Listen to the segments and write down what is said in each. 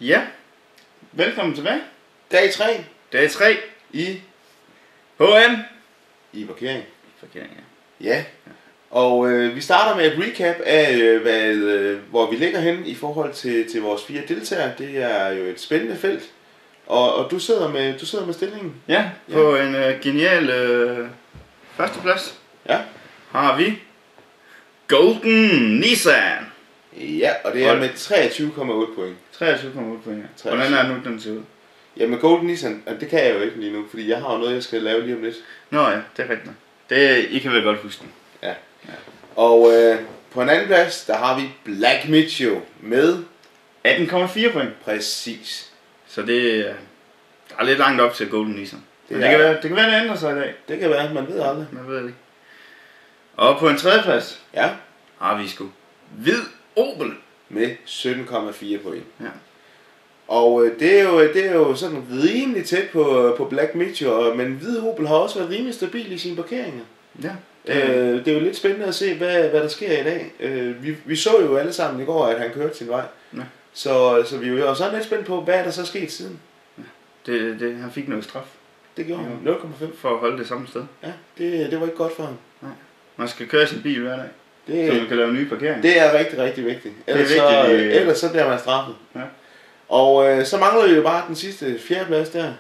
Ja, velkommen tilbage. Dag 3 Dag 3 i HM. i parkering. Parkering, ja. Ja. Og vi starter med et recap af, hvor vi ligger henne i forhold til vores 4 deltagere. Det er jo et spændende felt. Og du sidder med stillingen. Ja, på en genial førsteplads. Ja. Har vi Golden Nissan. Ja, og det er med 23,8 point. 23,8 point, ja. Hvordan er det nu, den ser ud? Ja, med Golden Nissan, det kan jeg jo ikke lige nu, fordi jeg har jo noget, jeg skal lave lige om lidt. Nå ja, det er rigtigt. Det, I kan vel godt huske den. Ja. Og på en anden plads, der har vi Black Mitchell med 18,4 point. præcis. Så det der er lidt langt op til Golden Nissan. Det kan være, det ændrer sig i dag. Det kan være, man ved aldrig. Man ved det ikke. Og på en tredje plads Ja. har vi sgu Hvid Opel. Med 17,4 point. Ja. Og det er jo sådan rimelig tæt på Black Mitchell, men Hvid Opel har også været rimelig stabil i sine parkeringer. Ja. Det er jo lidt spændende at se, hvad der sker i dag. Vi så jo alle sammen i går, at han kørte sin vej. Ja. Så vi er jo også lidt spændt på, hvad er der så sket siden. Han fik noget straf. Det gjorde han. 0,5. For at holde det samme sted. Ja, det var ikke godt for ham. Nej. Man skal køre sin bil hver dag, så man kan lave nye parkeringer. Det er rigtig, rigtig vigtigt. Ellers så bliver man straffet. Ja. Og så mangler vi jo bare den sidste 4. plads der.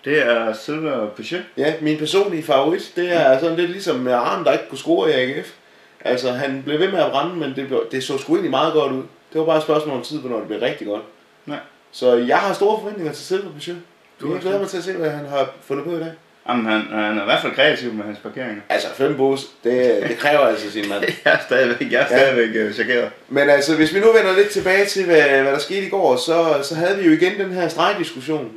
Det er Silver Peugeot. Ja, min personlige favorit, det er sådan lidt ligesom med Arne, der ikke kunne score i AGF. Altså, han blev ved med at brænde, men det så sgu egentlig meget godt ud. Det var bare et spørgsmål om tid, hvornår det blev rigtig godt. Nej. Så jeg har store forventninger til Silver Peugeot. Jeg glæder mig til at se, hvad han har fundet på i dag. Jamen, han er i hvert fald kreativ med hans parkeringer. Altså, 5 bus, det kræver altså sin mand. Jeg er stadigvæk chokeret. Men altså, hvis vi nu vender lidt tilbage til, hvad der skete i går, så havde vi jo igen den her stregdiskussion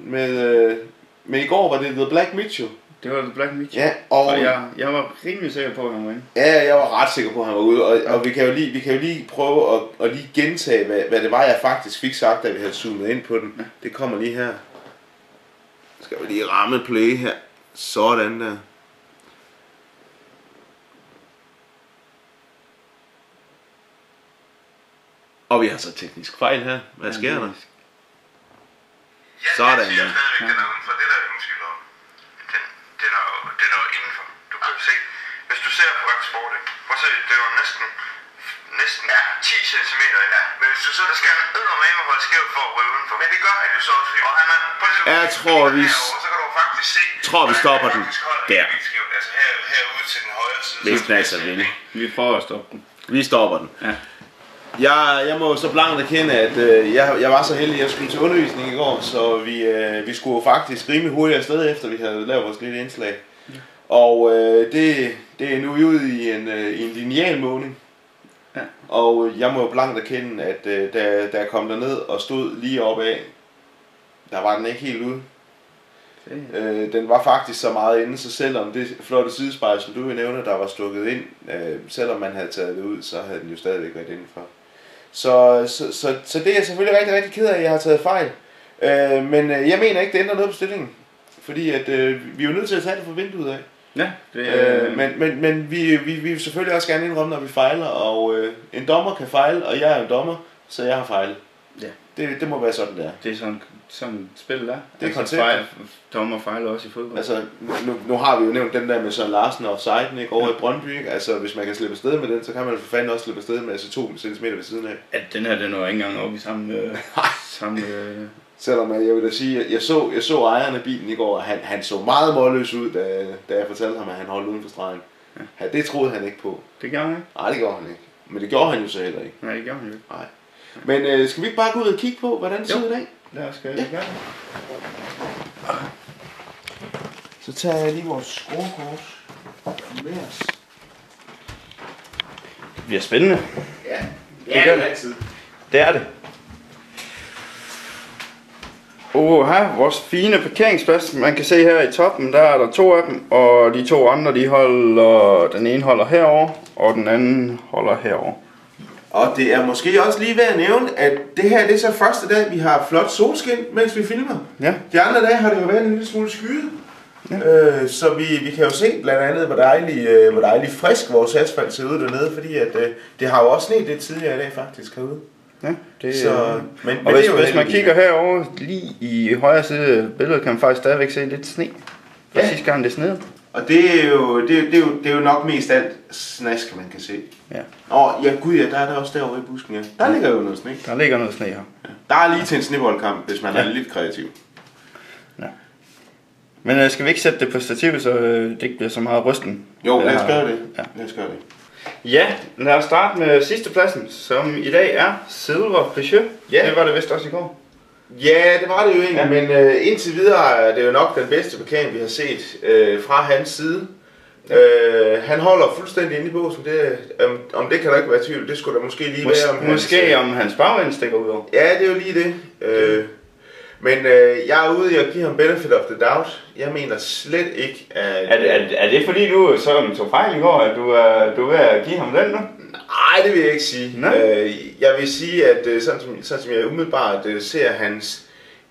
med i går var det The Black Mitchell. Det var The Black Mitchell. Ja, og jeg var rimelig sikker på, at han var inde. Ja, jeg var ret sikker på, at han var ude, og vi kan jo lige prøve at lige gentage, hvad det var, jeg faktisk fik sagt, da vi havde zoomet ind på den. Ja. Det kommer lige her. Skal vi lige ramme play her. Sådan der. Og vi har så teknisk fejl her. Hvad sker der? Sådan der. Den er udenfor. Det der er undskyld om. Den er jo indenfor. Du kan se. Hvis du ser på Rack Sport, prøv at se, det er jo næsten 10 cm. Ja. Men hvis du så der skal eddermame holde skævt for at ryge udenfor. Men det gør han jo så også. Og han er jeg tror vi stopper den der. Altså herude til den højre side. Hvis den er så vildt. Vi prøver at stoppe den. Vi stopper den. Ja. Jeg må så blankt erkende, at jeg var så heldig, at jeg skulle til undervisning i går, så vi skulle faktisk rimelig hurtigt afsted, efter vi havde lavet vores lille indslag. Ja. Og det er nu ude i en lineal måling. Ja. Og jeg må blankt erkende, at da jeg kom derned og stod lige oppe af, der var den ikke helt ude. Den var faktisk så meget inde, så selvom det flotte sidespejl, som du nævner, der var stukket ind, selvom man havde taget det ud, så havde den jo stadigvæk været indenfor. Så det er jeg selvfølgelig rigtig, rigtig ked af, at jeg har taget fejl. Men jeg mener ikke, det ændrer noget på stillingen. Fordi at, vi er jo nødt til at tage det fra vinduet af. Ja, men vi vil selvfølgelig også gerne indrømme, når vi fejler. Og en dommer kan fejle, og jeg er en dommer, så jeg har fejlet. Ja. Det må være sådan, det er. Det er sådan spil der. Det er konceptet. Dommer fejler også i fodbold. Altså, nu har vi jo nævnt den der med Søren Larsen og offsiden, ikke? Over i Brøndby, ikke? Altså, hvis man kan slippe afsted med den, så kan man for fanden også slippe afsted med 2 cm ved siden af. Ja, den her, den var ikke engang oppe i samme... Selvom jeg vil da sige, at jeg så ejeren af bilen i går, og han så meget målløs ud, da jeg fortalte ham, at han holdt uden for stregen. Ja. Det troede han ikke på. Det gjorde han ikke? Nej, det gjorde han ikke. Men det gjorde han jo så heller ikke. Nej, det gjorde han jo ikke. Nej. Men skal vi ikke bare gå ud og kigge på, hvordan det ser ud i dag? Lad os gøre det. Så tager jeg lige vores scorekort med os. Det bliver spændende. Ja, det er det altid. Det er det. Her, vores fine parkeringsplads. Man kan se her i toppen, der er der 2 af dem, og de 2 andre, den ene holder herover, og den anden holder herover. Og det er måske også lige ved at nævne, at det her det er så første dag, vi har flot solskin, mens vi filmer. Ja. De andre dage har det jo været en lille smule skyet. Ja. Så vi kan jo se blandt andet, hvor dejligt frisk vores asfalt ser ud dernede, fordi at, det har jo også sneet lidt tidligere i dag faktisk herude. Ja, det, Så, og hvis man heldigvis. kigger herover lige i højre side af billedet, kan man faktisk stadigvæk se lidt sne. Ja. Sidste gang det snede. Og det er jo nok mest alt snask, man kan se. Ja. Ja, gud ja, der er der også derovre i busken, ja. Der ligger jo noget sne. Der ligger noget sne her. Ja. Der er lige til en sneboldkamp, hvis man er lidt kreativ. Ja. Men skal vi ikke sætte det på stativet, så det ikke bliver så meget rysten? Jo, lad os gøre det. Ja. Lad os gøre det. Ja, lad os starte med sidste pladsen, som i dag er Silver Peugeot. Ja. Det var det vist også i går. Ja, det var det jo egentlig, men indtil videre er det jo nok den bedste parkering, vi har set fra hans side. Han holder fuldstændig inde i båsen, om det kan der ikke være tvivl, det skulle der måske lige være. Måske om hans bagend stikker ud over. Ja, det er jo lige det. Men jeg er ude i at give ham benefit of the doubt. Jeg mener slet ikke, at... Er det fordi du sådan tog fejl i går, at du er ved at give ham den nu? Nej, det vil jeg ikke sige. Jeg vil sige, at sådan som jeg umiddelbart ser hans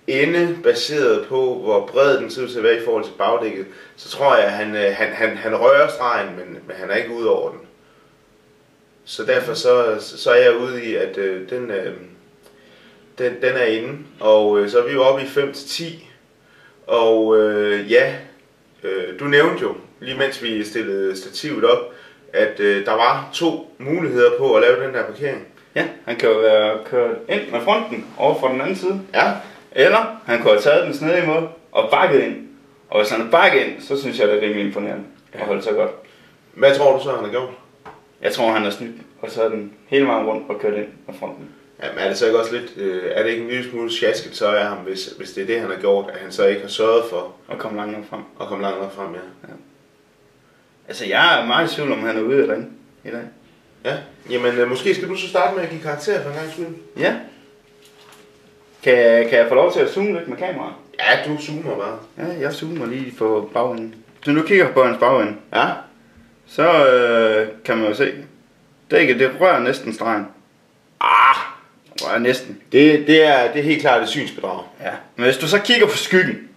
ende baseret på, hvor bred den ser ud til at være i forhold til bagdækket, så tror jeg, at han rører stregen, men han er ikke ude over den. Så derfor så er jeg ude i, at den er inde, og så er vi jo oppe i 5-10, og du nævnte jo, lige mens vi stillede stativet op, at der var 2 muligheder på at lave den der parkering. Ja, han kan jo være kørt ind med fronten over for den anden side. Ja. Eller han kunne have taget den snedige måde og bakket ind. Og hvis han er bakket ind, så synes jeg, det er rimelig imponerende at holde så godt. Hvad tror du så, han har gjort? Jeg tror, han har snydt og taget den hele vejen rundt og kørt ind med fronten. Jamen er det så ikke også lidt, er det ikke en lille smule sjasket så af ham, hvis det er det, han har gjort, at han så ikke har sørget for at komme langt nok frem? At komme langt nok frem, ja. Altså jeg er meget i tvivl om han er ude eller inde i dag. Ja, jamen måske skal du så starte med at give karakter for en gang skyld. Ja. Kan jeg få lov til at zoome lidt med kameraet? Ja, du zoomer bare. Ja, jeg zoomer lige på bagenden. Så nu kigger på hans bagende. Ja. Så kan man jo se. Det rører næsten stregen. Rører næsten. Det er helt klart et synsbedrag. Ja. Men hvis du så kigger på skyggen.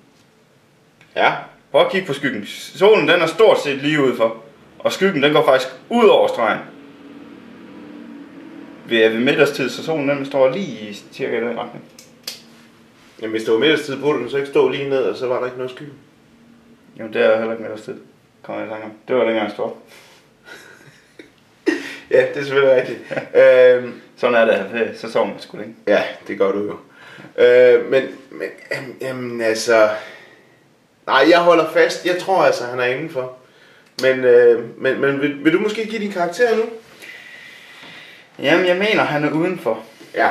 Ja. Prøv at kigge på skyggen. Solen den er stort set lige udenfor. Og skyggen den går faktisk ud over stregen. Vi er ved middagstid, så solen den står lige i cirka den retning. Jamen hvis det var middagstid, burde den så ikke stå lige ned, og så var der ikke noget skygge? Jamen det er heller ikke middagstid. Kommer jeg i tanke om. Det var dengang jeg stod. Ja, det er selvfølgelig rigtigt. Sådan er det at have ferie, så sover man sgu længe. Ja, det gør du jo. Men altså... Nej, jeg holder fast. Jeg tror altså, han er indenfor. Men vil du måske give din karakter nu? Jamen, jeg mener, han er udenfor. Ja.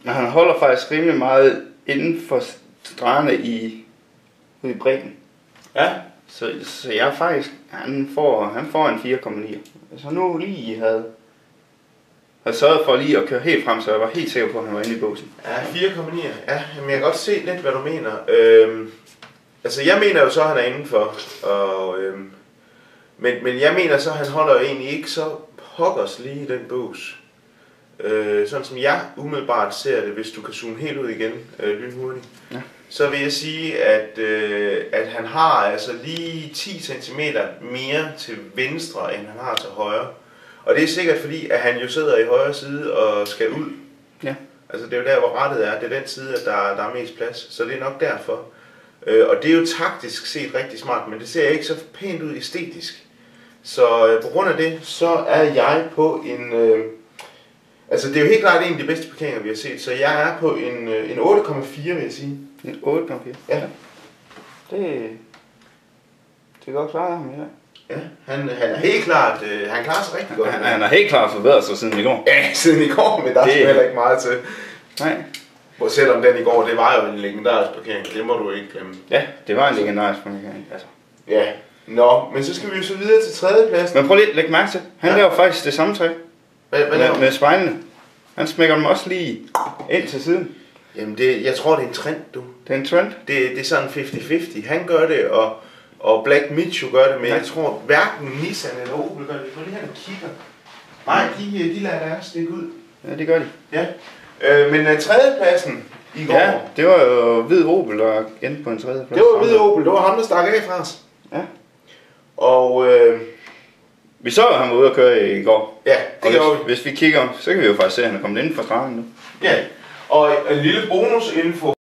Men han holder faktisk rimelig meget inden for stregerne ude i bredden. Ja. Så jeg er faktisk... Han får en 4,9. Hvis han nu lige havde sørget for lige at køre helt frem, så jeg var helt sikker på, at han var inde i båsen. Ja, 4,9. Ja, jamen jeg kan godt se lidt, hvad du mener. Altså jeg mener jo så, at han er indenfor. Men jeg mener så, at han holder jo egentlig ikke så pokkers lige i den bås. Sådan som jeg umiddelbart ser det, hvis du kan zoome helt ud igen, lynhurtigt. Ja. Så vil jeg sige, at han har altså lige 10 cm mere til venstre, end han har til højre. Og det er sikkert fordi, at han jo sidder i højre side og skal ud. Ja. Altså det er jo der, hvor rettet er. Det er den side, at der er mest plads. Så det er nok derfor. Og det er jo taktisk set rigtig smart, men det ser ikke så pænt ud æstetisk. Så på grund af det, så er jeg på en... altså det er jo helt klart en af de bedste parkeringer, vi har set. Så jeg er på en 8,4, vil jeg sige. En 8,4? Ja. Det er godt klaret ham i dag. Ja, han er helt klart, han klarer sig rigtig godt. Han er helt klart forbedret sig siden i går. Ja, siden i går, men der er heller ikke meget til. Nej. Og selvom den i går, det var jo en legendarisk parkering, det må du ikke glemme. Ja, det var en legendarisk parkering, altså. Ja, men så skal vi jo så videre til tredjepladsen. Men prøv lige at lægge mærke til, han laver faktisk det samme træk. Med spejlene. Han smækker dem også lige ind til siden. Jamen, jeg tror, det er en trend, du. Det er en trend? Det er sådan 50-50. Han gør det, og Black Mitchell gør det, men jeg tror hverken Nissan eller Opel gør det. Prøv lige her, der kigger. Nej, de lader deres stikke ud. Ja, det gør de. Ja. Men tredjepladsen i går... Ja, det var jo hvid Opel, der endte på en tredjeplads. Det var hvid Opel, det var ham, der stak af fra os. Ja. Og... vi så, at han var ude at køre i går. Ja, det gjorde vi. Hvis vi kigger, så kan vi jo faktisk se, at han er kommet inden for stregen nu. Ja, og en lille bonusinfo